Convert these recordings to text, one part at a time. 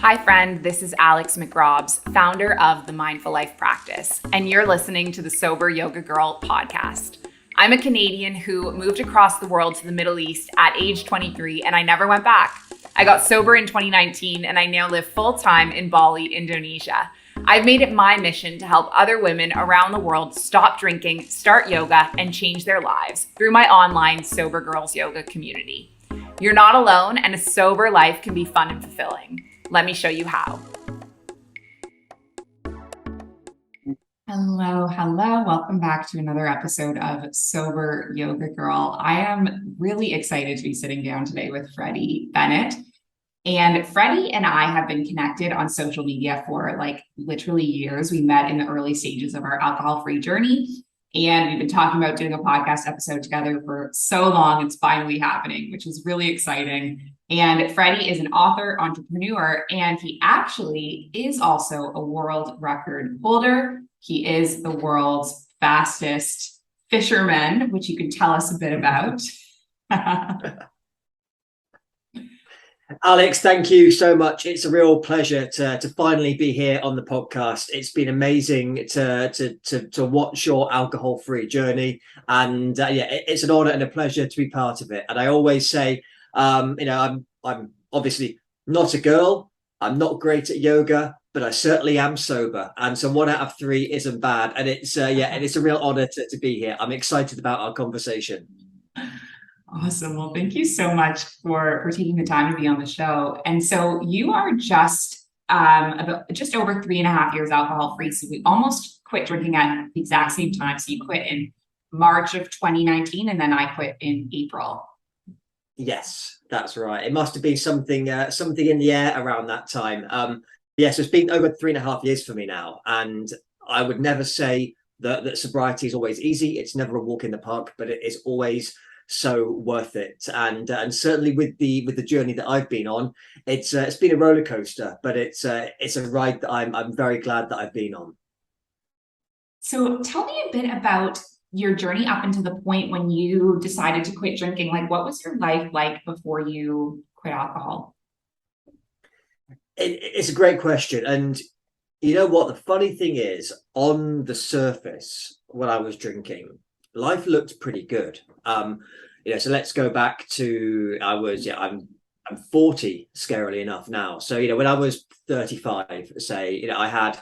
Hi, friend. This is Alex McRobbs, founder of the Mindful Life Practice, and you're listening to the Sober Yoga Girl podcast. I'm a Canadian who moved across the world to the Middle East at age 23, and I never went back. I got sober in 2019, and I now live full-time in Bali, Indonesia. I've made it my mission to help other women around the world stop drinking, start yoga, and change their lives through my online Sober Girls Yoga community. You're not alone, and a sober life can be fun and fulfilling. Let me show you how. Hello. Welcome back to another episode of Sober Yoga Girl. I am really excited to be sitting down today with Freddie Bennett. And Freddie and I have been connected on social media for literally years. We met in the early stages of our alcohol-free journey. And we've been talking about doing a podcast episode together for so long. It's finally happening, which is really exciting. And Freddie is an author, entrepreneur, and he actually is also a world record holder. He is the world's fastest fisherman, which you can tell us a bit about. Alex, thank you so much. It's a real pleasure to finally be here on the podcast. It's been amazing to watch your alcohol-free journey, and it's an honor and a pleasure to be part of it. And I always say, I'm obviously not a girl. I'm not great at yoga, but I certainly am sober. And so 1 out of 3 isn't bad. And it's a real honor to be here. I'm excited about our conversation. Awesome. Well, thank you so much for taking the time to be on the show. And so you are just over 3.5 years alcohol free. So we almost quit drinking at the exact same time. So you quit in March of 2019, and then I quit in April. Yes, that's right. It must have been something in the air around that time. So it's been over 3.5 years for me now, and I would never say that sobriety is always easy. It's never a walk in the park, but it is always so worth it. And certainly with the journey that I've been on, it's been a roller coaster, but it's a ride that I'm very glad that I've been on. So tell me a bit about your journey up until the point when you decided to quit drinking. Like, what was your life like before you quit alcohol? It's a great question. And you know what? The funny thing is, on the surface, when I was drinking, life looked pretty good. So let's go back to I'm 40, scarily enough now. So when I was 35, say, I had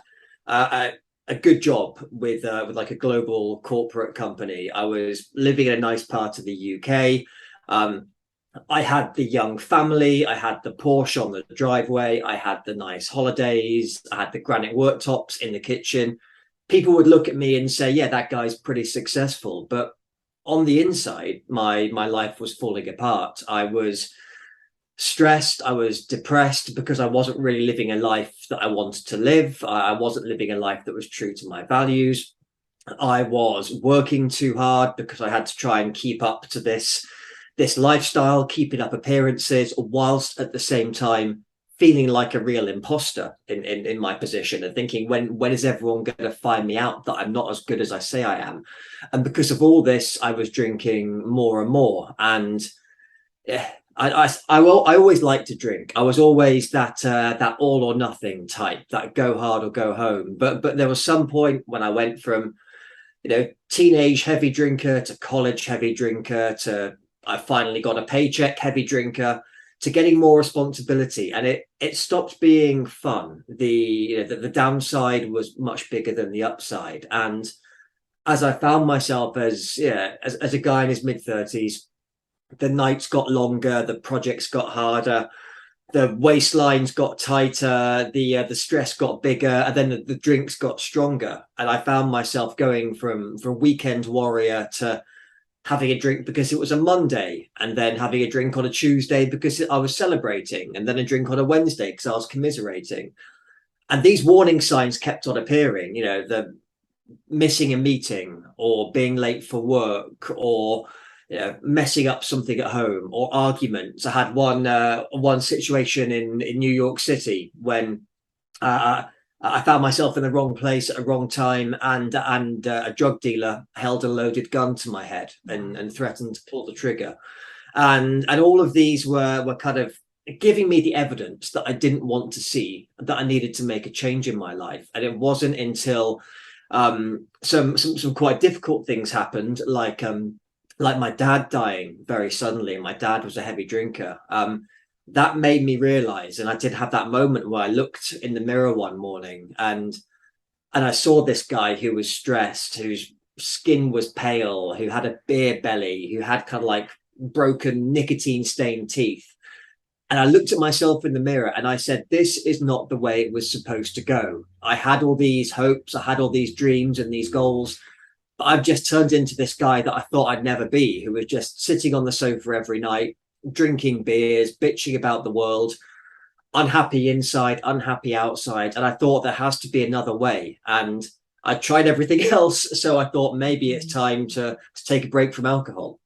a good job with like a global corporate company. I was living in a nice part of the UK. I had the young family. I had the Porsche on the driveway. I had the nice holidays. I had the granite worktops in the kitchen. People would look at me and say, yeah, that guy's pretty successful. But on the inside, my life was falling apart. I was stressed. I was depressed because I wasn't really living a life that I wanted to live. I wasn't living a life that was true to my values. I was working too hard because I had to try and keep up to this lifestyle, keeping up appearances, whilst at the same time feeling like a real imposter in my position and thinking, when is everyone going to find me out that I'm not as good as I say I am? And because of all this, I was drinking more and more. And I always liked to drink. I was always that all or nothing type, that go hard or go home. But there was some point when I went from teenage heavy drinker to college heavy drinker to I finally got a paycheck heavy drinker, to getting more responsibility, and it stopped being fun. The downside was much bigger than the upside. And as I found myself as a guy in his mid-30s, the nights got longer, the projects got harder, the waistlines got tighter, the stress got bigger, and then the drinks got stronger. And I found myself going from weekend warrior to having a drink because it was a Monday, and then having a drink on a Tuesday because I was celebrating, and then a drink on a Wednesday because I was commiserating. And these warning signs kept on appearing, the missing a meeting, or being late for work, or messing up something at home, or arguments. I had one situation in New York City when I found myself in the wrong place at a wrong time, and a drug dealer held a loaded gun to my head and threatened to pull the trigger. And all of these were kind of giving me the evidence that I didn't want to see, that I needed to make a change in my life. And it wasn't until some quite difficult things happened, like my dad dying very suddenly. My dad was a heavy drinker. That made me realize, and I did have that moment where I looked in the mirror one morning, and I saw this guy who was stressed, whose skin was pale, who had a beer belly, who had kind of like broken nicotine stained teeth. And I looked at myself in the mirror and I said, this is not the way it was supposed to go. I had all these hopes, I had all these dreams and these goals, but I've just turned into this guy that I thought I'd never be, who was just sitting on the sofa every night, drinking beers, bitching about the world, unhappy inside, unhappy outside. And I thought there has to be another way. And I tried everything else. So I thought maybe it's time to take a break from alcohol.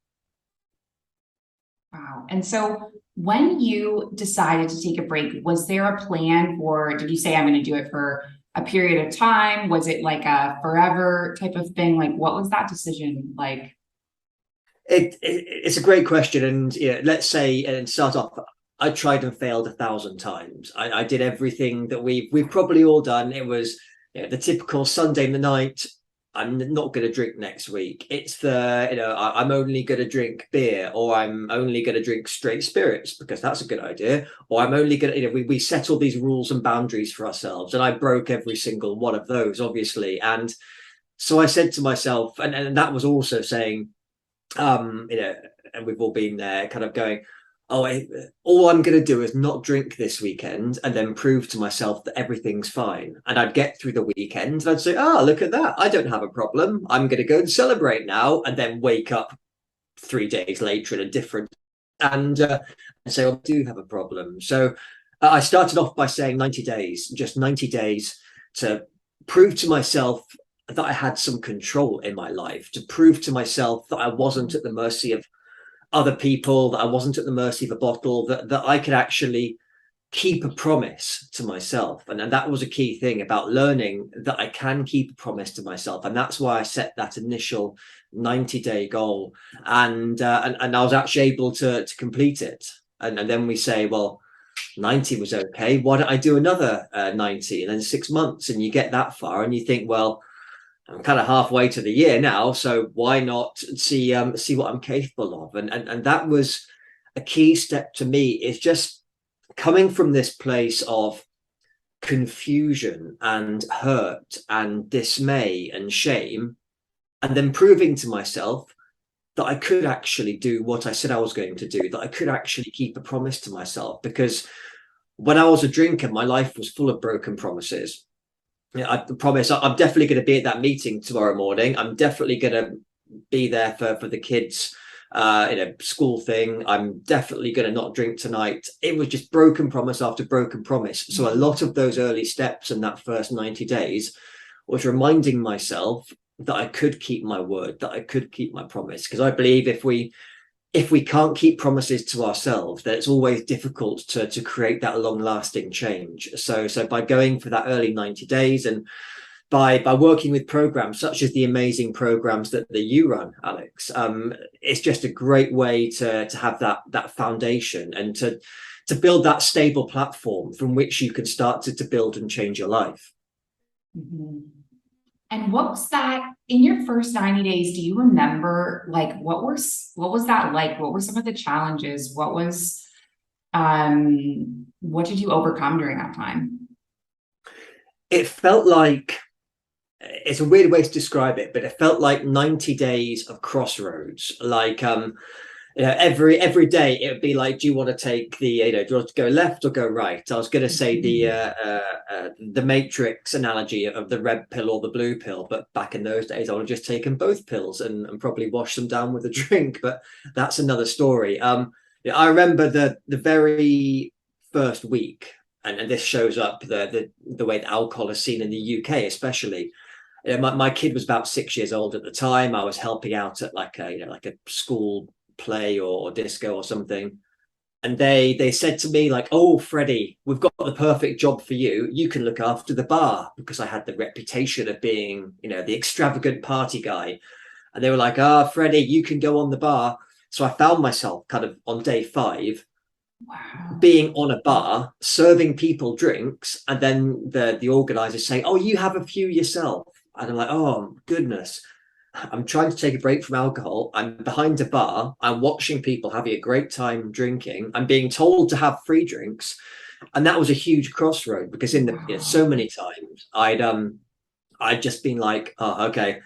Wow. And so when you decided to take a break, was there a plan for, did you say I'm going to do it for a period of time? Was it like a forever type of thing? Like, what was that decision like? It's a great question. And let's say, and start off, I tried and failed 1,000 times. I did everything that we've probably all done. It was the typical Sunday night. I'm not going to drink next week. It's I'm only going to drink beer, or I'm only going to drink straight spirits because that's a good idea. Or I'm only going to, we set all these rules and boundaries for ourselves. And I broke every single one of those, obviously. And so I said to myself, and that was also saying, and we've all been there kind of going, all I'm going to do is not drink this weekend and then prove to myself that everything's fine. And I'd get through the weekend and I'd say, look at that. I don't have a problem. I'm going to go and celebrate now, and then wake up 3 days later in a different and say, I do have a problem. So I started off by saying 90 days, just 90 days to prove to myself that I had some control in my life, to prove to myself that I wasn't at the mercy of other people, that I wasn't at the mercy of a bottle, that I could actually keep a promise to myself. And that was a key thing about learning that I can keep a promise to myself. And that's why I set that initial 90-day goal. And I was actually able to complete it. And then we say, well, 90 was okay. Why don't I do another 90? And then 6 months, and you get that far and you think, well, I'm kind of halfway to the year now, so why not see what I'm capable of? And that was a key step to me, is just coming from this place of confusion and hurt and dismay and shame, and then proving to myself that I could actually do what I said I was going to do, that I could actually keep a promise to myself. Because when I was a drinker, my life was full of broken promises. I promise I'm definitely going to be at that meeting tomorrow morning. I'm definitely going to be there for the kids, school thing. I'm definitely going to not drink tonight. It was just broken promise after broken promise. So a lot of those early steps in that first 90 days was reminding myself that I could keep my word, that I could keep my promise. Because I believe if we can't keep promises to ourselves, then it's always difficult to create that long-lasting change. So by going for that early 90 days, and by working with programs such as the amazing programs that you run, Alex, it's just a great way to have that foundation, and to build that stable platform from which you can start to build and change your life. Mm-hmm. And what was that in your first 90 days? Do you remember, like, what was that like? What were some of the challenges? What did you overcome during that time? It felt like, it's a weird way to describe it, but it felt like 90 days of crossroads. Like, every day it would be like, do you want to take do you want to go left or go right? I was going to say the Matrix analogy of the red pill or the blue pill, but back in those days I would have just taken both pills and probably washed them down with a drink, but that's another story. I remember the very first week, and this shows up the way that alcohol is seen in the UK especially. My kid was about 6 years old at the time. I was helping out at like a school play or disco or something, and they said to me, like, oh, Freddie, we've got the perfect job for you. You can look after the bar, because I had the reputation of being the extravagant party guy. And they were like, Freddie, you can go on the bar. So I found myself kind of on day 5 Wow. being on a bar serving people drinks, and then the organizers say, oh, you have a few yourself, and I'm like, oh goodness, I'm trying to take a break from alcohol, I'm behind a bar, I'm watching people having a great time drinking, I'm being told to have free drinks. And that was a huge crossroad, because in the Wow. so many times I'd just been like, oh, okay,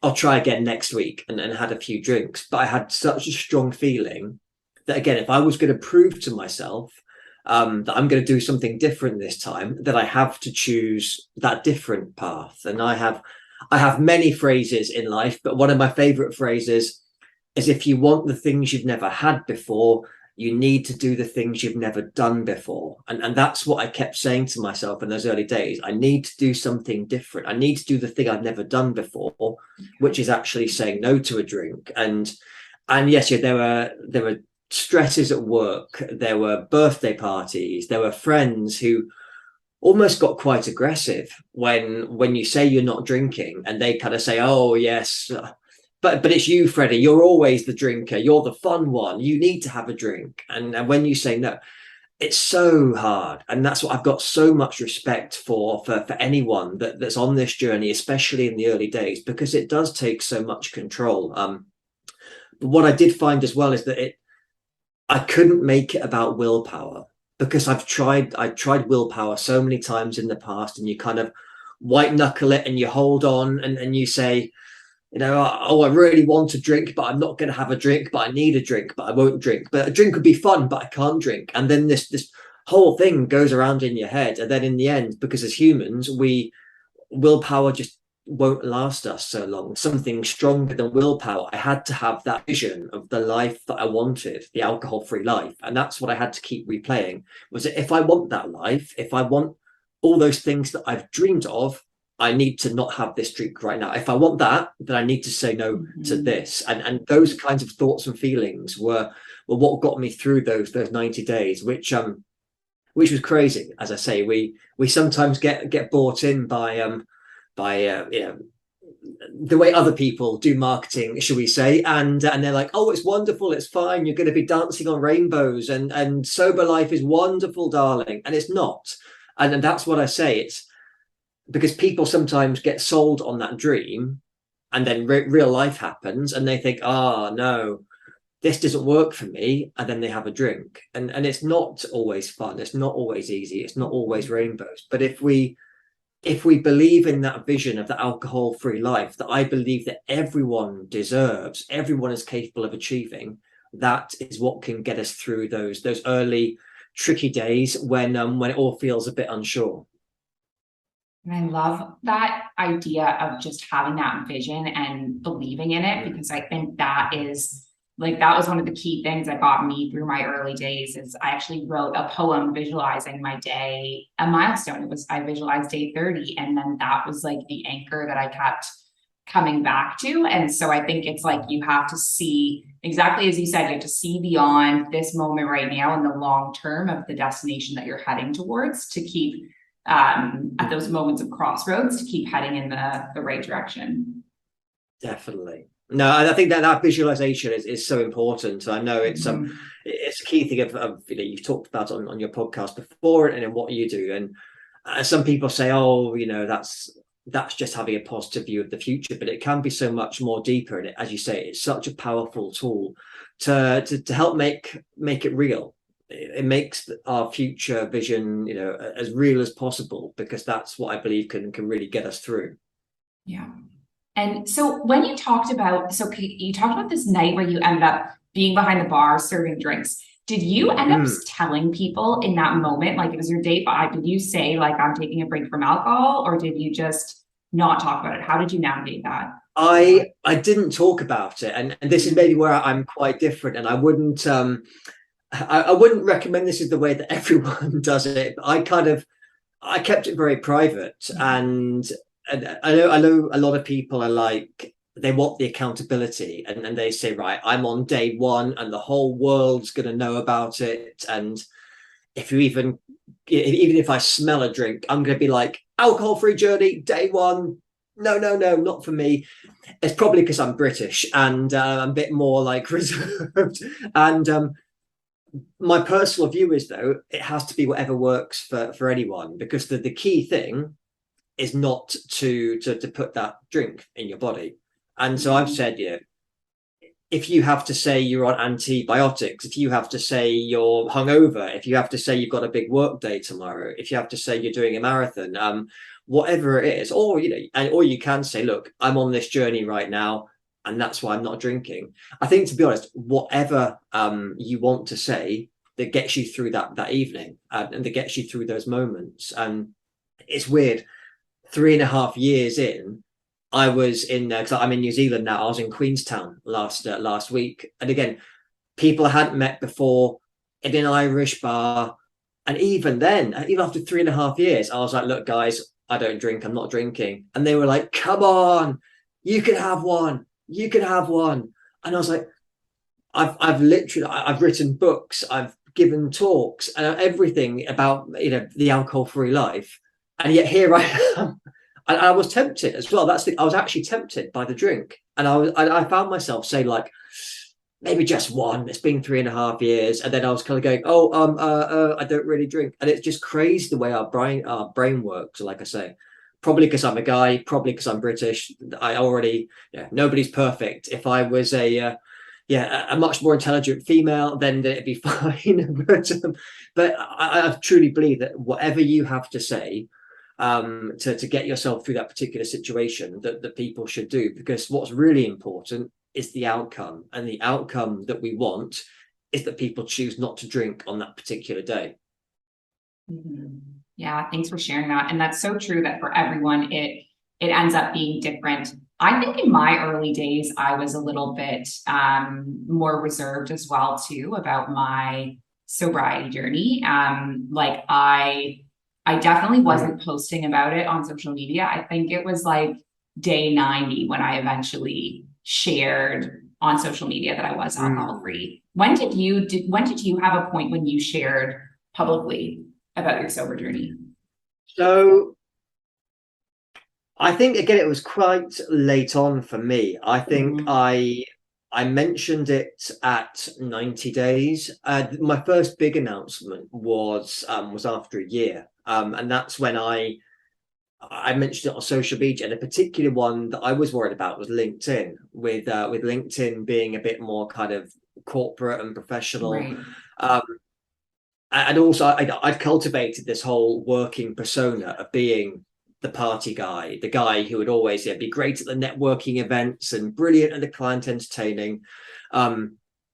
I'll try again next week, and had a few drinks. But I had such a strong feeling that, again, if I was going to prove to myself that I'm going to do something different this time, that I have to choose that different path. And I have many phrases in life, but one of my favorite phrases is, if you want the things you've never had before, you need to do the things you've never done before. And that's what I kept saying to myself in those early days. I need to do something different. I need to do the thing I've never done before, which is actually saying no to a drink. And yes, yeah, there were stresses at work, there were birthday parties, there were friends who almost got quite aggressive when you say you're not drinking, and they kind of say, oh yes, but it's you, Freddie, you're always the drinker, you're the fun one, you need to have a drink. And when you say no, it's so hard. And that's what I've got so much respect for anyone that's on this journey, especially in the early days, because it does take so much control. But what I did find as well is that I couldn't make it about willpower, because I tried willpower so many times in the past, and you kind of white knuckle it, and you hold on, and you say, oh, I really want to drink, but I'm not going to have a drink, but I need a drink, but I won't drink. But a drink would be fun, but I can't drink. And then this whole thing goes around in your head. And then in the end, because as humans, willpower just won't last us so long. Something stronger than willpower. I had to have that vision of the life that I wanted, the alcohol-free life. And that's what I had to keep replaying, was that if I want that life, if I want all those things that I've dreamed of, I need to not have this drink right now. If I want that, then I need to say no to Mhm. this. And those kinds of thoughts and feelings were what got me through those 90 days, which was crazy. As I say, we sometimes get bought in by the way other people do marketing, shall we say, and they're like, oh, it's wonderful, it's fine, you're going to be dancing on rainbows, and sober life is wonderful, darling. And it's not. And that's what I say. It's because people sometimes get sold on that dream, and then real life happens, and they think, oh no, this doesn't work for me, and then they have a drink, and it's not always fun, it's not always easy, it's not always rainbows. But if we believe in that vision of the alcohol free life that I believe that everyone deserves, everyone is capable of achieving, that is what can get us through those early tricky days when it all feels a bit unsure. And I love that idea of just having that vision and believing in it, because I think that is like, that was one of the key things that got me through my early days. Is I actually wrote a poem visualizing my day, a milestone. It was, I visualized day 30, and then that was like the anchor that I kept coming back to. And so I think it's like, you have to see, exactly as you said, you have to see beyond this moment right now and the long term of the destination that you're heading towards, to keep at those moments of crossroads, to keep heading in the right direction. Definitely. No, I think that visualization is so important. I know Mhm. it's a key thing of you've talked about on your podcast before, and in what you do. And some people say, oh, that's just having a positive view of the future, but it can be so much more deeper. And as you say, it's such a powerful tool to help make it real. It makes our future vision, as real as possible, because that's what I believe can really get us through. Yeah. And so when you talked about, so you talked about this night where you ended up being behind the bar serving drinks. Did you end up Mm. telling people in that moment, like it was your date, but did you say like, I'm taking a break from alcohol, or did you just not talk about it? How did you navigate that? I didn't talk about it, and this is Mhm. maybe where I'm quite different, and I wouldn't recommend this is the way that everyone does it. But I kept it very private, Yeah. and I know a lot of people are like, they want the accountability, and they say, right, I'm on day one and the whole world's going to know about it. And if you even if I smell a drink, I'm going to be like, alcohol free journey day one. No, no, no, not for me. It's probably because I'm British, and I'm a bit more like reserved. And My personal view is, though, it has to be whatever works for anyone, because the key thing is not to put that drink in your body. And so I've said, if you have to say you're on antibiotics, if you have to say you're hungover, if you have to say you've got a big work day tomorrow, if you have to say you're doing a marathon, whatever it is, or you can say, look, I'm on this journey right now, and that's why I'm not drinking. I think, to be honest, whatever you want to say that gets you through that evening, and that gets you through those moments. And it's weird. 3.5 years in, I was in because I'm in New Zealand now. I was in Queenstown last week, and again, people I hadn't met before in an Irish bar, and even then, even after 3.5 years, I was like, "Look, guys, I don't drink. I'm not drinking," and they were like, "Come on, you can have one. You can have one," and I was like, "I've literally I've written books. I've given talks and everything about the alcohol-free life, and yet here I am." And I was tempted as well. I was actually tempted by the drink, and I found myself saying, like, maybe just one. It's been 3.5 years, and then I was kind of going, "Oh, I don't really drink," and it's just crazy the way our brain works. Like I say, probably because I'm a guy, probably because I'm British. I already, nobody's perfect. If I was a much more intelligent female, then it'd be fine. But I truly believe that whatever you have to say to get yourself through that particular situation, that people should do, because what's really important is the outcome, and the outcome that we want is that people choose not to drink on that particular day. Mm-hmm. Yeah, thanks for sharing that. And that's so true that for everyone, it ends up being different. I think in my early days, I was a little bit more reserved as well too about my sobriety journey. Like I definitely wasn't posting about it on social media. I think it was like day 90 when I eventually shared on social media that I was alcohol free. When did you have a point when you shared publicly about your sober journey? So I think, again, it was quite late on for me. I think Mm-hmm. I mentioned it at 90 days. My first big announcement was after a year, and that's when I mentioned it on social media. And a particular one that I was worried about was LinkedIn, with LinkedIn being a bit more kind of corporate and professional. Right. Um, and also, I'd cultivated this whole working persona of being the party guy, the guy who would always be great at the networking events and brilliant at the client entertaining.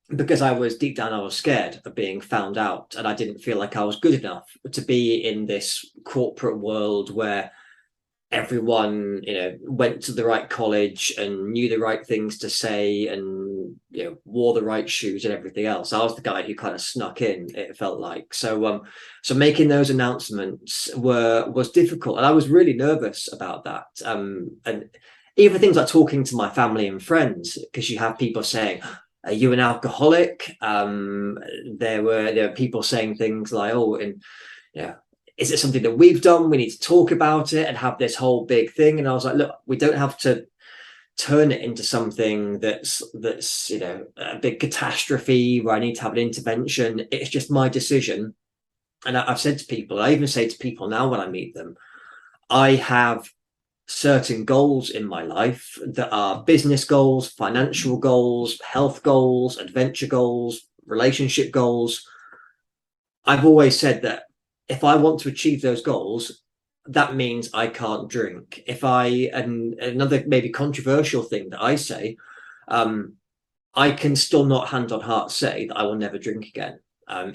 Because I was deep down, I was scared of being found out, and I didn't feel like I was good enough to be in this corporate world where everyone went to the right college and knew the right things to say, and wore the right shoes and everything else. I was the guy who kind of snuck in, it felt like. So making those announcements was difficult, and I was really nervous about that. And even things like talking to my family and friends, because you have people saying, "Are you an alcoholic?" There were people saying things like, "Oh, and yeah, is it something that we've done? We need to talk about it and have this whole big thing." And I was like, "Look, we don't have to turn it into something that's a big catastrophe where I need to have an intervention. It's just my decision." And I've said to people, I even say to people now when I meet them, I have certain goals in my life that are business goals, financial goals, health goals, adventure goals, relationship goals. I've always said that if I want to achieve those goals, that means I can't drink. And another maybe controversial thing that I say, I can still not hand on heart say that I will never drink again.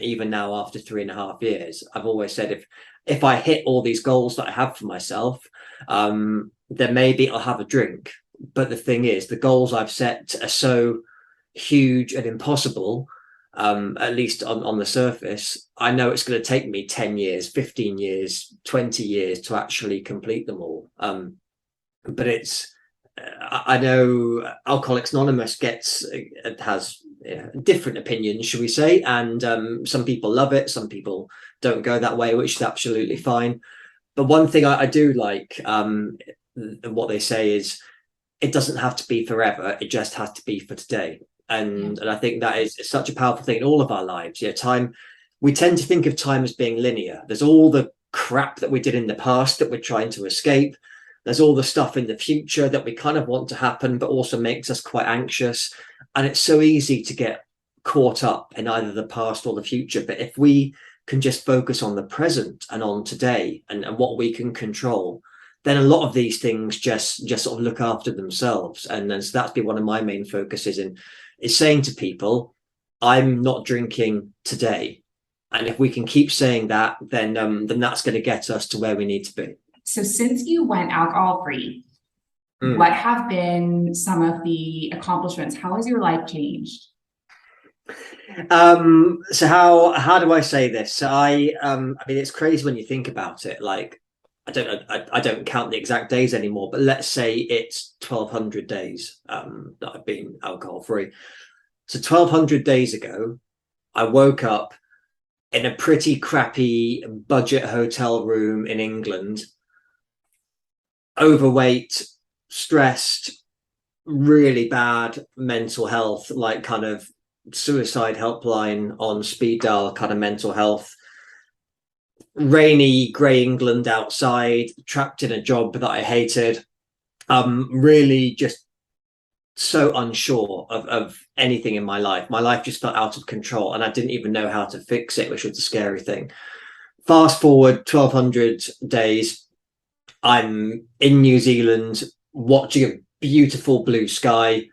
Even now, after 3.5 years, I've always said, if I hit all these goals that I have for myself, then maybe I'll have a drink. But the thing is, the goals I've set are so huge and impossible, at least on the surface. I know it's going to take me 10 years, 15 years, 20 years to actually complete them all. But I know Alcoholics Anonymous has different opinions, should we say, and some people love it, some people don't go that way, which is absolutely fine. But one thing I do like, what they say is, it doesn't have to be forever, it just has to be for today. And I think that is such a powerful thing in all of our lives. Time, we tend to think of time as being linear. There's all the crap that we did in the past that we're trying to escape. There's all the stuff in the future that we kind of want to happen, but also makes us quite anxious. And it's so easy to get caught up in either the past or the future. But if we can just focus on the present and on today and what we can control, then a lot of these things just sort of look after themselves. And then so that's been one of my main focuses is saying to people, I'm not drinking today. And if we can keep saying that, then that's going to get us to where we need to be. So since you went alcohol free, what have been some of the accomplishments? How has your life changed? So how do I say this? So I mean, it's crazy when you think about it. Like, I don't count the exact days anymore, but let's say it's 1,200 days that I've been alcohol free. So 1,200 days ago, I woke up in a pretty crappy budget hotel room in England, overweight, stressed, really bad mental health, like kind of suicide helpline on speed dial kind of mental health, rainy grey England outside, trapped in a job that I hated, really just so unsure of anything in my life. My life just felt out of control and I didn't even know how to fix it, which was the scary thing. Fast forward 1,200 days, I'm in New Zealand watching a beautiful blue sky,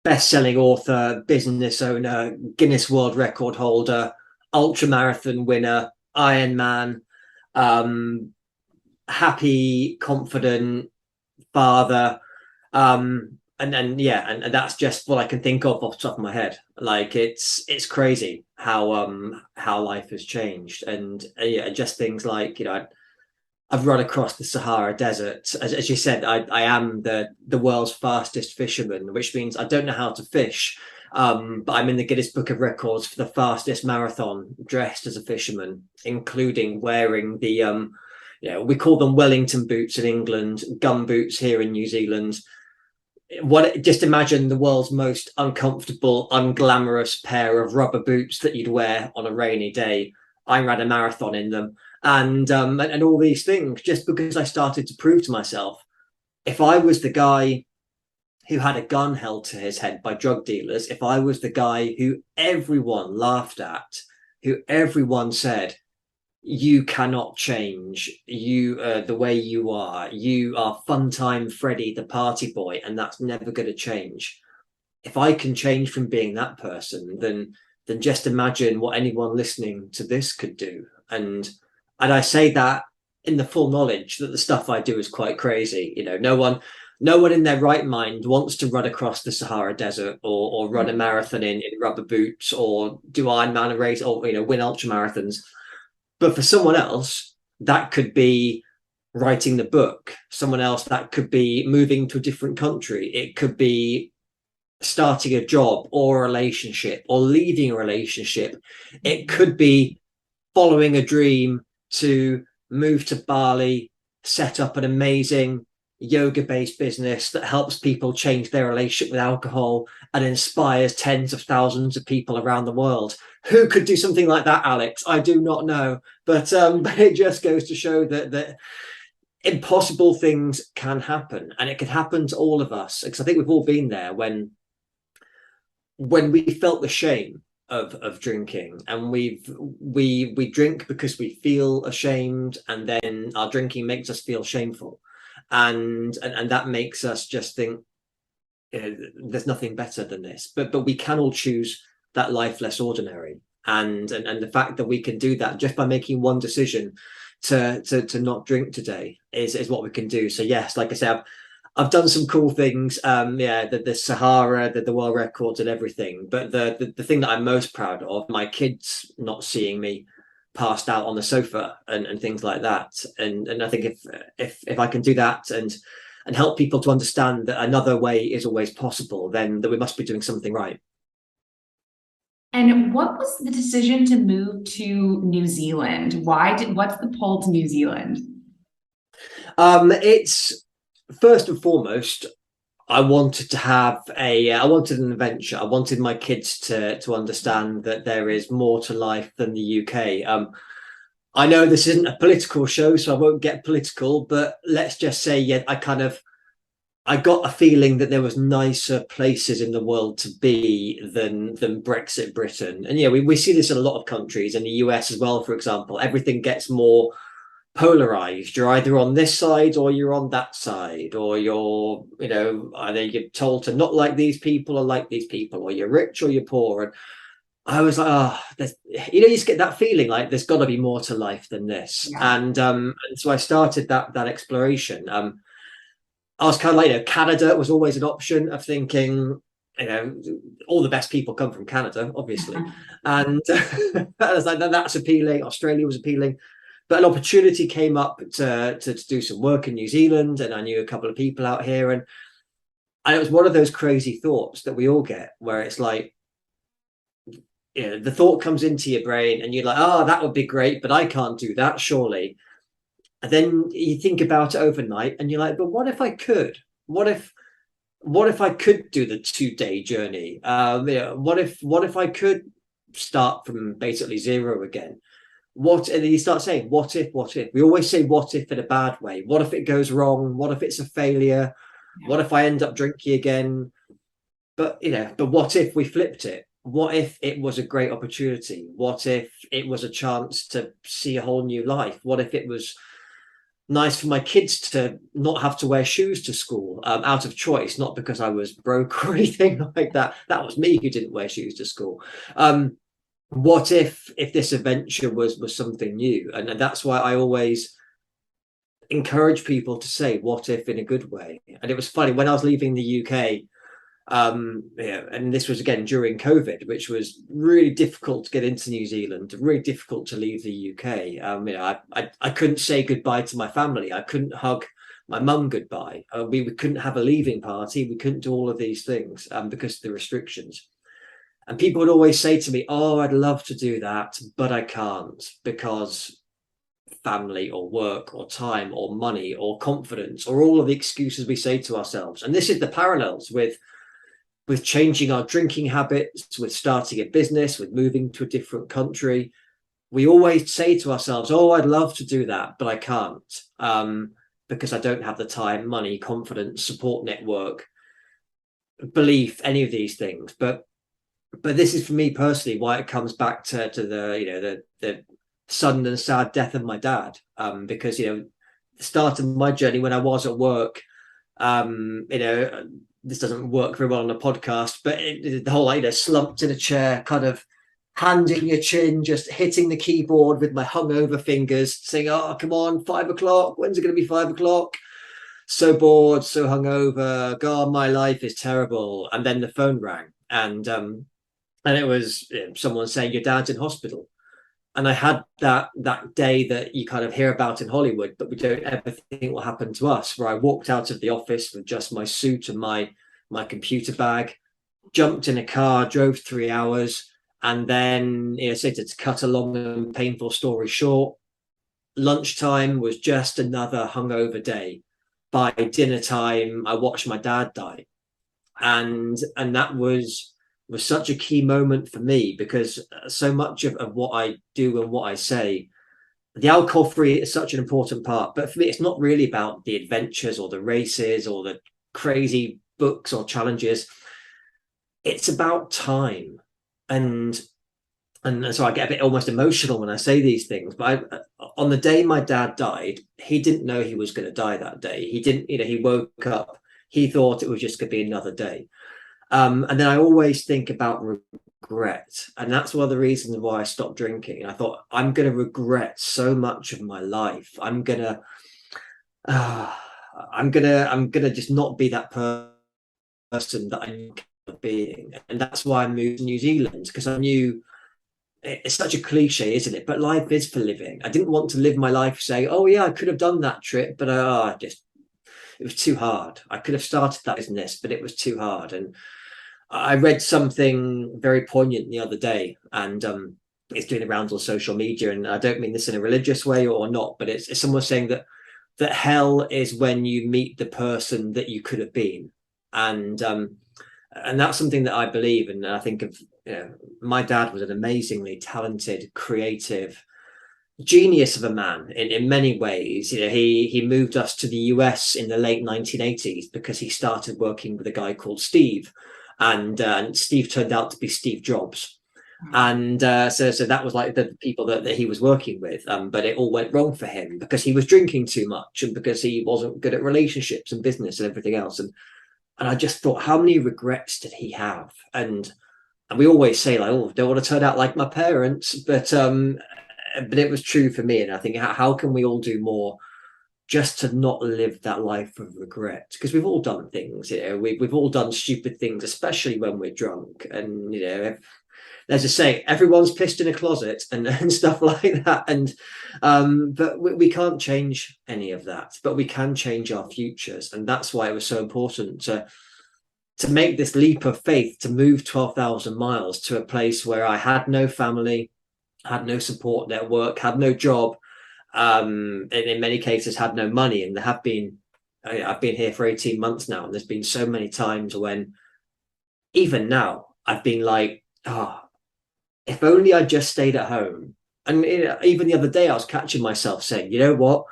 best-selling author, business owner, Guinness World Record holder, ultra marathon winner, Ironman, happy, confident father, and that's just what I can think of off the top of my head. Like it's crazy how life has changed, and just things like I've run across the Sahara Desert. As you said, I am the world's fastest fisherman, which means I don't know how to fish. But I'm in the Guinness Book of Records for the fastest marathon dressed as a fisherman, including wearing the we call them Wellington boots in England, gum boots here in New Zealand. Just imagine the world's most uncomfortable, unglamorous pair of rubber boots that you'd wear on a rainy day. I ran a marathon in them, and all these things just because I started to prove to myself, if I was the guy who had a gun held to his head by drug dealers, if I was the guy who everyone laughed at, who everyone said, you cannot change, you the way you are fun time Freddie the party boy, and that's never going to change. If I can change from being that person, then just imagine what anyone listening to this could do. And I say that in the full knowledge that the stuff I do is quite crazy. No one in their right mind wants to run across the Sahara Desert or run a marathon in rubber boots or do Ironman race or win ultra marathons. But for someone else, that could be writing the book. Someone else, that could be moving to a different country. It could be starting a job or a relationship or leaving a relationship. It could be following a dream to move to Bali, set up an amazing yoga-based business that helps people change their relationship with alcohol and inspires tens of thousands of people around the world. Who could do something like that, Alex? I do not know, but it just goes to show that impossible things can happen, and it can happen to all of us. Because I think we've all been there when we felt the shame of drinking, and we drink because we feel ashamed, and then our drinking makes us feel shameful, and that makes us just think there's nothing better than this. But we can all choose that life less ordinary, and the fact that we can do that just by making one decision to not drink today is what we can do. So yes, like I said, I've done some cool things, the Sahara, the world records and everything, but the thing that I'm most proud of, my kids not seeing me passed out on the sofa and things like that. And I think if I can do that and help people to understand that another way is always possible, then that we must be doing something right. And what was the decision to move to New Zealand? What's the pull to New Zealand? It's first and foremost, I wanted to have I wanted an adventure. I wanted my kids to understand that there is more to life than the UK. I know this isn't a political show, so I won't get political, but let's just say, yeah, I got a feeling that there was nicer places in the world to be than Brexit Britain. And yeah, we see this in a lot of countries, in the US as well, for example. Everything gets more polarized. You're either on this side or you're on that side, or you're, either you're told to not like these people or like these people, or you're rich or you're poor. And I was like, you just get that feeling like there's got to be more to life than this. Yeah. And so I started that exploration. I was kind of like, Canada was always an option of thinking, all the best people come from Canada, obviously. And I was like, that's appealing. Australia was appealing. But an opportunity came up to do some work in New Zealand, and I knew a couple of people out here. And it was one of those crazy thoughts that we all get, where it's like, the thought comes into your brain and you're like, oh, that would be great, but I can't do that, surely. And then you think about it overnight and you're like, but what if I could? What if I could do the 2-day journey? What if I could start from basically zero again? And then you start saying, what if? We always say what if in a bad way. What if it goes wrong? What if it's a failure? What if I end up drinking again? But what if we flipped it? What if it was a great opportunity? What if it was a chance to see a whole new life? What if it was nice for my kids to not have to wear shoes to school, out of choice, not because I was broke or anything like that. That was me who didn't wear shoes to school. What if this adventure was something new? And that's why I always encourage people to say what if in a good way. And it was funny when I was leaving the UK, and this was again during COVID, which was really difficult to get into New Zealand, really difficult to leave the UK. I couldn't say goodbye to my family. I couldn't hug my mum goodbye. We couldn't have a leaving party. We couldn't do all of these things because of the restrictions. And people would always say to me, oh, I'd love to do that, but I can't because family or work or time or money or confidence, or all of the excuses we say to ourselves. And this is the parallels with changing our drinking habits, with starting a business, with moving to a different country. We always say to ourselves, oh, I'd love to do that, but I can't, because I don't have the time, money, confidence, support network, belief, any of these things. But this is, for me personally, why it comes back to the sudden and sad death of my dad, because the start of my journey when I was at work, this doesn't work very well on a podcast, but the whole slumped in a chair, kind of hand in your chin, just hitting the keyboard with my hungover fingers, saying, oh, come on, 5 o'clock, when's it going to be 5 o'clock? So bored, so hungover, God, my life is terrible. And then the phone rang, and it was someone saying, your dad's in hospital. And I had that day that you kind of hear about in Hollywood, but we don't ever think will happen to us, where I walked out of the office with just my suit and my computer bag, jumped in a car, drove 3 hours, and then, to cut a long and painful story short, lunchtime was just another hungover day. By dinner time, I watched my dad die. And that was such a key moment for me, because so much of what I do and what I say, the alcohol free is such an important part. But for me, it's not really about the adventures or the races or the crazy books or challenges. It's about time. And so I get a bit almost emotional when I say these things. But on the day my dad died, he didn't know he was going to die that day. He didn't, he woke up, he thought it was just going to be another day. And then I always think about regret. And that's one of the reasons why I stopped drinking. I thought, I'm going to regret so much of my life. I'm going to just not be that person that I knew being. And that's why I moved to New Zealand, because I knew, it's such a cliche, isn't it? But life is for living. I didn't want to live my life saying, oh yeah, I could have done that trip, but it was too hard. I could have started that business, but it was too hard. And I read something very poignant the other day, and it's doing the rounds on social media. And I don't mean this in a religious way or not, but it's someone saying that hell is when you meet the person that you could have been. And that's something that I believe. And I think of, my dad was an amazingly talented, creative, genius of a man in many ways. He moved us to the US in the late 1980s because he started working with a guy called Steve, and Steve turned out to be Steve Jobs. And so that was like the people that he was working with, but it all went wrong for him because he was drinking too much and because he wasn't good at relationships and business and everything else. And I just thought, how many regrets did he have? And we always say, like, oh, don't want to turn out like my parents, but it was true for me. And I think, how can we all do more just to not live that life of regret? Because we've all done things, we've all done stupid things, especially when we're drunk. And there's a saying, everyone's pissed in a closet and stuff like that. And but we can't change any of that, but we can change our futures. And that's why it was so important to make this leap of faith, to move 12,000 miles to a place where I had no family, had no support network, had no job, and in many cases had no money. And I've been here for 18 months now, and there's been so many times when even now I've been like, oh, if only I just stayed at home. And even the other day I was catching myself saying, you know what,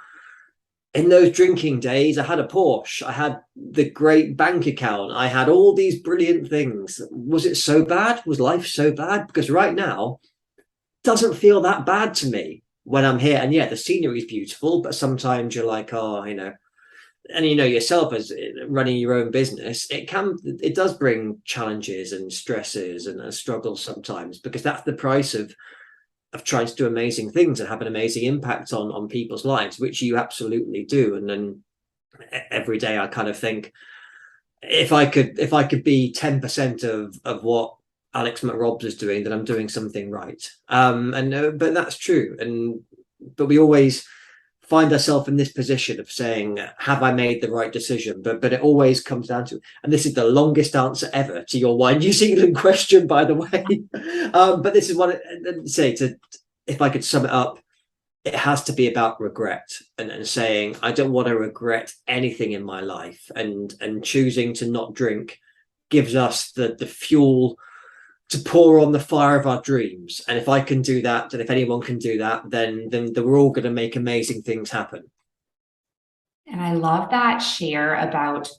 in those drinking days, I had a Porsche, I had the great bank account, I had all these brilliant things. Was it so bad? Was life so bad? Because right now doesn't feel that bad to me when I'm here. And yeah, the scenery is beautiful, but sometimes you're like, oh, and yourself as running your own business, it does bring challenges and stresses and struggles sometimes, because that's the price of trying to do amazing things and have an amazing impact on people's lives, which you absolutely do. And then every day I kind of think, if I could be 10% of what Alex McRobbs is doing, then I'm doing something right. But that's true. But we always find ourselves in this position of saying, have I made the right decision? But it always comes down to, and this is the longest answer ever to your Why New Zealand question, by the way. But this is what if I could sum it up, it has to be about regret and saying, I don't want to regret anything in my life. And choosing to not drink gives us the fuel to pour on the fire of our dreams. And if I can do that, and if anyone can do that, then we're all going to make amazing things happen. And I love that share about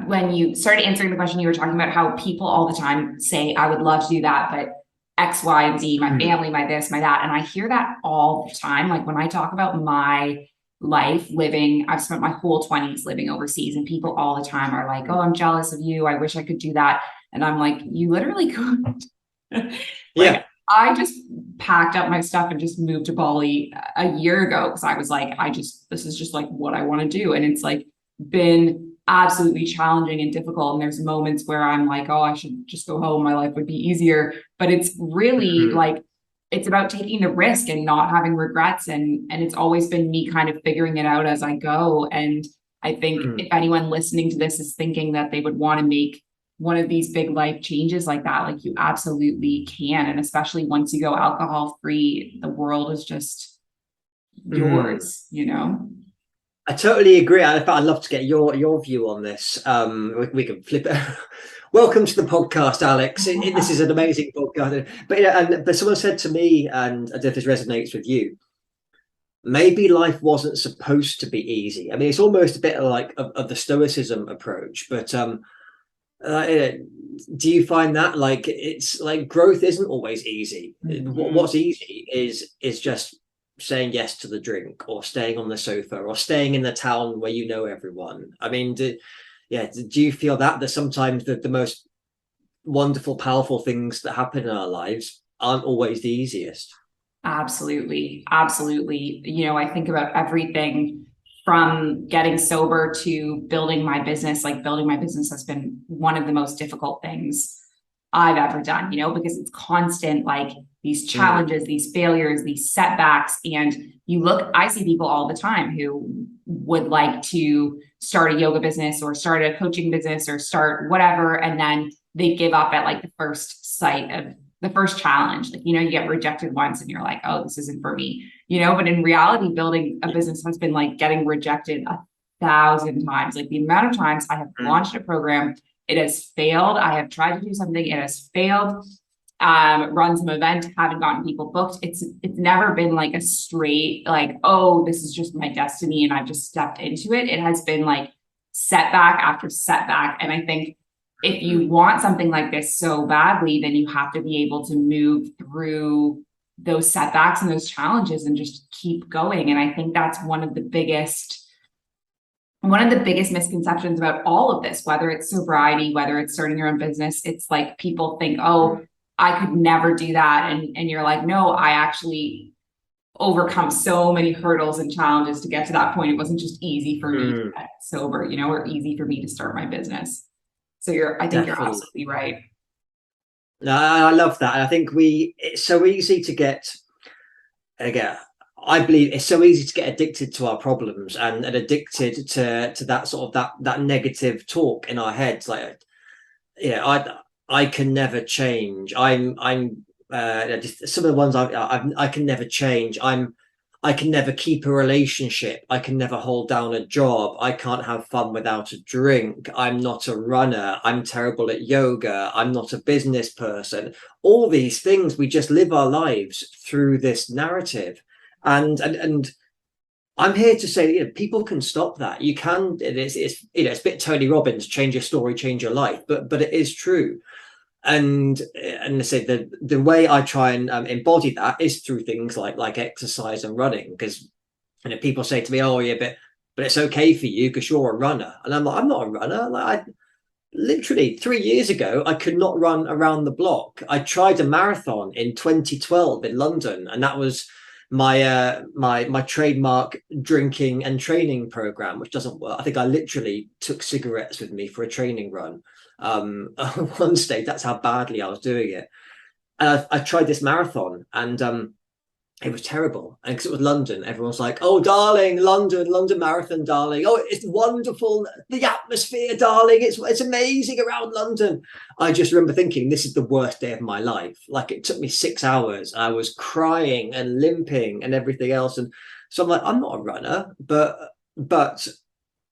when you started answering the question, you were talking about how people all the time say, I would love to do that, but X, Y, and Z, my family, my this, my that. And I hear that all the time. Like when I talk about my life living, I've spent my whole 20s living overseas, and people all the time are like, oh, I'm jealous of you, I wish I could do that. And I'm like, you literally could. Yeah. I just packed up my stuff and just moved to Bali a year ago because I was like, this is just like what I want to do. And it's like been absolutely challenging and difficult. And there's moments where I'm like, oh, I should just go home, my life would be easier. But it's really like, it's about taking the risk and not having regrets. And it's always been me kind of figuring it out as I go. And I think if anyone listening to this is thinking that they would want to make one of these big life changes like that, like you absolutely can. And especially once you go alcohol free, the world is just yours, I totally agree. I'd love to get your view on this. We can flip it. Welcome to the podcast, Alex. This is an amazing podcast. But someone said to me, and I don't know if this resonates with you, maybe life wasn't supposed to be easy. I mean, it's almost a bit like of the Stoicism approach, but do you find that like it's like growth isn't always easy? What's easy is just saying yes to the drink, or staying on the sofa, or staying in the town where you know everyone. I mean, do you feel that sometimes the most wonderful, powerful things that happen in our lives aren't always the easiest? Absolutely. I think about everything from getting sober to building my business. Like building my business has been one of the most difficult things I've ever done, because it's constant, like these challenges, these failures, these setbacks. And I see people all the time who would like to start a yoga business or start a coaching business or start whatever. And then they give up at like the first sight of the first challenge. Like, you get rejected once and you're like, oh, this isn't for me, but in reality, building a business has been like getting rejected 1,000 times. Like the amount of times I have launched a program, it has failed. I have tried to do something, it has failed. Run some event, haven't gotten people booked. It's never been like a straight, like, oh, this is just my destiny and I've just stepped into it. It has been like setback after setback. And I think if you want something like this so badly, then you have to be able to move through those setbacks and those challenges and just keep going. And I think that's one of the biggest misconceptions about all of this, whether it's sobriety, whether it's starting your own business. It's like people think, oh, I could never do that. And you're like, no, I actually overcome so many hurdles and challenges to get to that point. It wasn't just easy for me to get sober, or easy for me to start my business. So I think you're absolutely right. No, I love that. And I think it's so easy to get, again, I believe it's so easy to get addicted to our problems and addicted to that sort of that negative talk in our heads. Like, I can never change. Just some of the ones I can never change. I can never keep a relationship. I can never hold down a job. I can't have fun without a drink. I'm not a runner. I'm terrible at yoga. I'm not a business person. All these things, we just live our lives through this narrative. And I'm here to say that people can stop that. You can. It's a bit Tony Robbins, change your story, change your life. But it is true. And I say the way I try and embody that is through things like exercise and running, because people say to me, oh yeah, but it's okay for you because you're a runner. And I'm like, I'm not a runner. Like, I literally 3 years ago I could not run around the block. I tried a marathon in 2012 in London, and that was my trademark drinking and training program, which doesn't work. I think I literally took cigarettes with me for a training run. At one stage, that's how badly I was doing it. And I tried this marathon, and it was terrible. And because it was London, everyone's like, oh darling, London Marathon, darling, oh it's wonderful, the atmosphere, darling, it's amazing around London. I just remember thinking, this is the worst day of my life. Like, it took me 6 hours. I was crying and limping and everything else. And so I'm like, I'm not a runner. But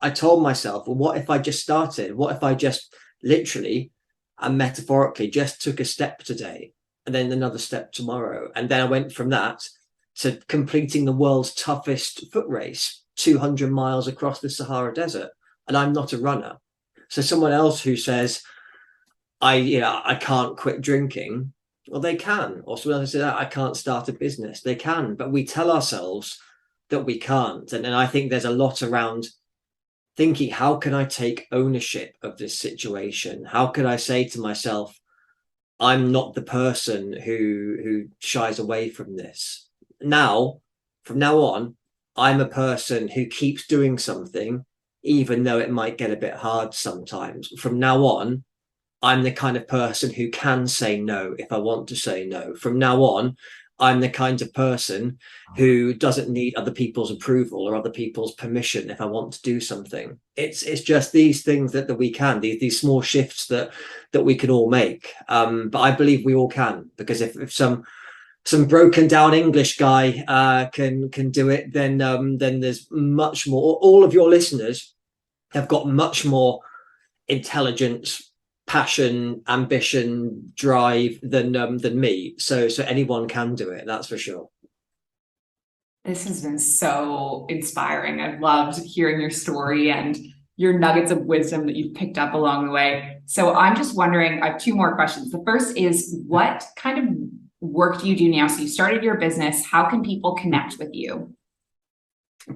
I told myself, well, what if I just started? What if I just literally and metaphorically just took a step today, and then another step tomorrow? And then I went from that to completing the world's toughest foot race, 200 miles across the Sahara Desert. And I'm not a runner. So someone else who says, I can't quit drinking, well, they can. Or someone else who says, I can't start a business, they can. But we tell ourselves that we can't. And I think there's a lot around thinking, how can I take ownership of this situation? How can I say to myself, I'm not the person who shies away from this. Now, from now on, I'm a person who keeps doing something, even though it might get a bit hard sometimes. From now on, I'm the kind of person who can say no if I want to say no. From now on, I'm the kind of person who doesn't need other people's approval or other people's permission if I want to do something. It's just these things that we can, these small shifts that we can all make. But I believe we all can, because if some broken down English guy can do it, then there's much more. All of your listeners have got much more intelligence, passion, ambition, drive than me. So anyone can do it. That's for sure. This has been so inspiring. I've loved hearing your story and your nuggets of wisdom that you've picked up along the way. So I'm just wondering, I have two more questions. The first is, what kind of work do you do now? So you started your business. How can people connect with you?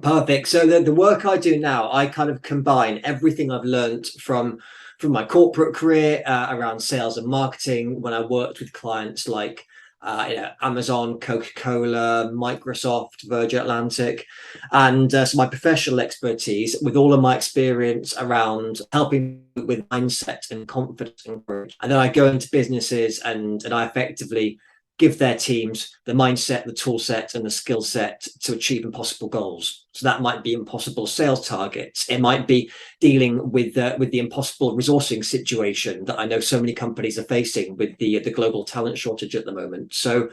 Perfect. So the work I do now, I kind of combine everything I've learned from my corporate career around sales and marketing, when I worked with clients like Amazon, Coca-Cola, Microsoft, Virgin Atlantic, and so my professional expertise with all of my experience around helping with mindset and confidence and courage. And then I go into businesses and I effectively give their teams the mindset, the tool set, and the skill set to achieve impossible goals. So that might be impossible sales targets. It might be dealing with the impossible resourcing situation that I know so many companies are facing with the global talent shortage at the moment. So,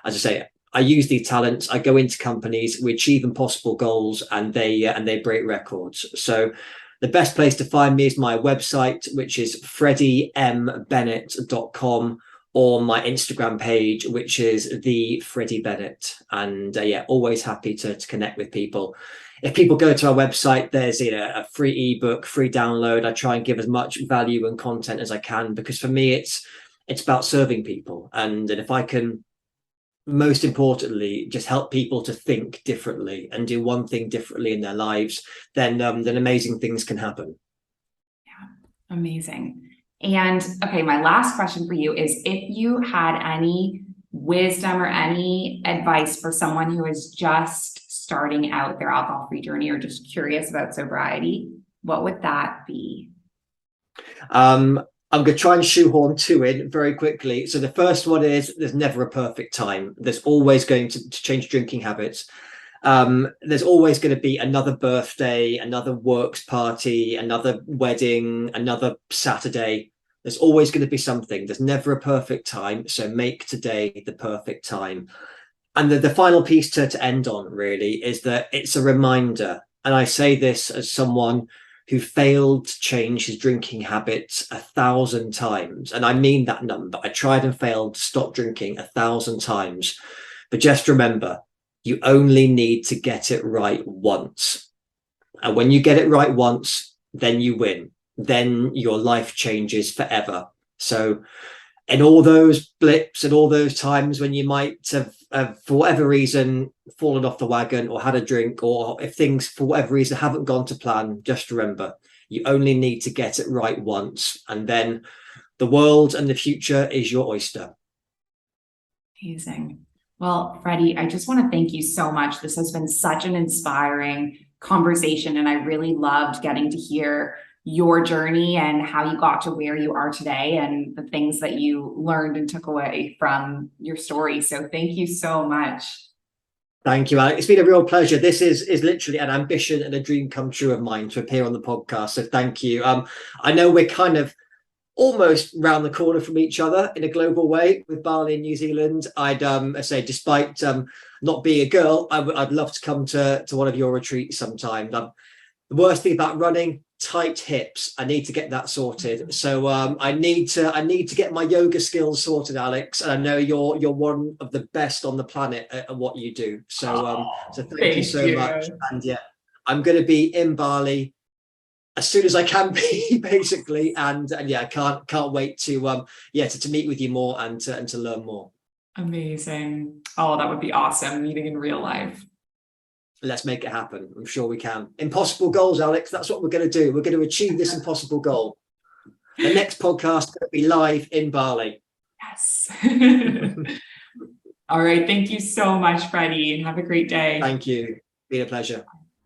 as I say, I use these talents. I go into companies, we achieve impossible goals, and they break records. So the best place to find me is my website, which is freddiembennett.com, or my Instagram page, which is the Freddie Bennett. And always happy to connect with people. If people go to our website, there's a free ebook, free download. I try and give as much value and content as I can, because for me, it's about serving people. And if I can, most importantly, just help people to think differently and do one thing differently in their lives, then amazing things can happen. Yeah, amazing. And okay, my last question for you is, if you had any wisdom or any advice for someone who is just starting out their alcohol-free journey or just curious about sobriety, what would that be? I'm going to try and shoehorn two in very quickly. So the first one is, there's never a perfect time. There's always going to change drinking habits. There's always going to be another birthday, another works party, another wedding, another Saturday. There's always going to be something. There's never a perfect time. So make today the perfect time. And the final piece to end on really is that it's a reminder. And I say this as someone who failed to change his drinking habits 1,000 times. And I mean that number. I tried and failed to stop drinking 1,000 times. But just remember, you only need to get it right once. And when you get it right once, then you win. Then your life changes forever. So in all those blips and all those times when you might have, for whatever reason, fallen off the wagon or had a drink, or if things for whatever reason haven't gone to plan, just remember, you only need to get it right once, and then the world and the future is your oyster. Amazing. Well, Freddie, I just want to thank you so much. This has been such an inspiring conversation, and I really loved getting to hear your journey and how you got to where you are today and the things that you learned and took away from your story. So thank you so much. Thank you, Alex. It's been a real pleasure. This is literally an ambition and a dream come true of mine to appear on the podcast. So thank you. I know we're kind of almost round the corner from each other in a global way with Bali in New Zealand. I'd say, despite not being a girl, I'd love to come to one of your retreats sometime. The worst thing about running, tight hips. I need to get that sorted. So I need to get my yoga skills sorted, Alex. And I know you're one of the best on the planet at what you do. So thank you so much. And I'm going to be in Bali as soon as I can be, basically. And I can't wait to meet with you more and to learn more. Amazing. Oh, that would be awesome, meeting in real life. Let's make it happen. I'm sure we can. Impossible goals, Alex. That's what we're going to do. We're going to achieve this impossible goal. The next podcast is going to be live in Bali. Yes. All right. Thank you so much, Freddie, and have a great day. Thank you. Been a pleasure.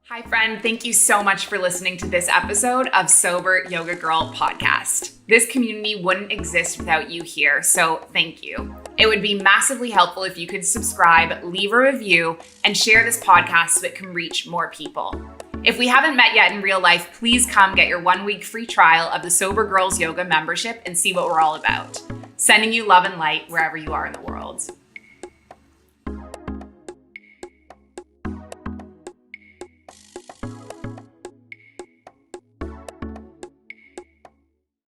Hi, friend. Thank you so much for listening to this episode of Sober Yoga Girl podcast. This community wouldn't exist without you here, so thank you. It would be massively helpful if you could subscribe, leave a review, and share this podcast so it can reach more people. If we haven't met yet in real life, please come get your 1-week free trial of the Sober Girls Yoga membership and see what we're all about. Sending you love and light wherever you are in the world.